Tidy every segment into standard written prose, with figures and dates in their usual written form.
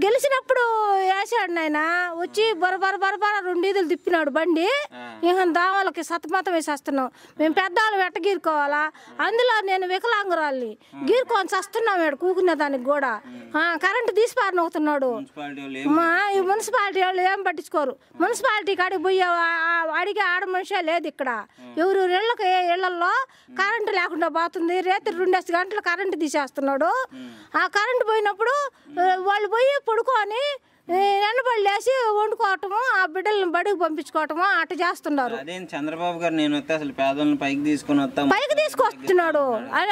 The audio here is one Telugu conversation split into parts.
గెలిచినప్పుడు వేసాడు నాయన వచ్చి బరబర 2 ఈదులు తిప్పినాడు బండి. ఇక దావాలకి సతమతం వేసేస్తున్నాం. మేము పెద్దవాళ్ళు వెట్ట గీరుకోవాలా, అందులో నేను వికలాంగురాల్ని గీరుకొని చస్తున్నాం ఇక్కడ కూకునే దానికి కూడా. కరెంటు తీసిపారిన అవుతున్నాడు. ఈ మున్సిపాలిటీ వాళ్ళు ఏం పట్టించుకోరు. మున్సిపాలిటీ కాడికి పోయి అడిగే ఆడ మనిషే లేదు ఇక్కడ. ఎవరు ఇళ్లలో కరెంటు లేకుండా పోతుంది. రాత్రి 2 గంటలు కరెంటు తీసేస్తున్నాడు. ఆ కరెంటు పోయినప్పుడు వాళ్ళు పోయి పడుకొని ఎండబడి వేసి వండుకోవటము, ఆ బిడ్డలను బడికి పంపించుకోవటము అట్ట చేస్తున్నారు. చంద్రబాబు గారు నేను అసలు పేదలను పైకి తీసుకొస్తున్నాడు.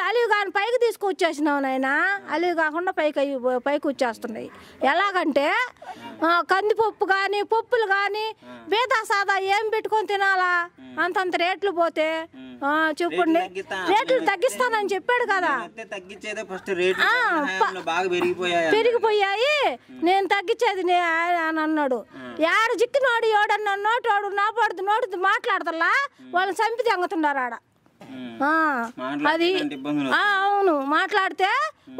అలివి కానీ పైకి తీసుకొచ్చేసినావు నాయన. అలివి కాకుండా పైకి వచ్చేస్తున్నాయి. ఎలాగంటే కందిపప్పు కానీ పప్పులు కానీ బీదా సాదా ఏం పెట్టుకొని తినాలా? అంతంత రేట్లు పోతే చెప్పండి. రేట్లు తగ్గిస్తానని చెప్పాడు కదా, పెరిగిపోయాయి. నేను తగ్గించేది అని అన్నాడు. ఏడు జిక్కినోడు ఎవడన్నా నోటోడు నా పడుతు నోటు మాట్లాడతల్లా వాళ్ళని చంపి తెంగుతున్నారు ఆడ. అది అవును, మాట్లాడితే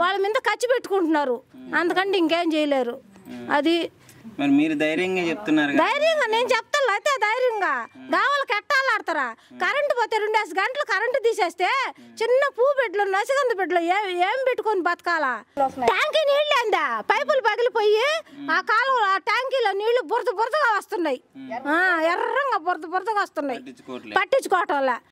వాళ్ళ మీద ఖర్చు పెట్టుకుంటున్నారు. అందుకంటే ఇంకేం చేయలేరు. అది మీరు ధైర్యంగా చెప్తున్నారు. ధైర్యంగా నేను చెప్తాను. అయితే ధైర్యంగా దావాలకు ఎట్టాలాడతారా? కరెంటు పోతే 2 గంటలు కరెంటు తీసేస్తే చిన్న పువ్వు బిడ్డలు నసిగంద బిడ్డలు ఏం పెట్టుకొని బతకాలా? ట్యాంకీ నీళ్ళు ఏందా? పైపులు పగిలిపోయి ఆ కాలువ ఆ ట్యాంకీలో నీళ్లు బురదగా వస్తున్నాయి. ఎర్రంగా బురదగా వస్తున్నాయి. పట్టించుకోవటం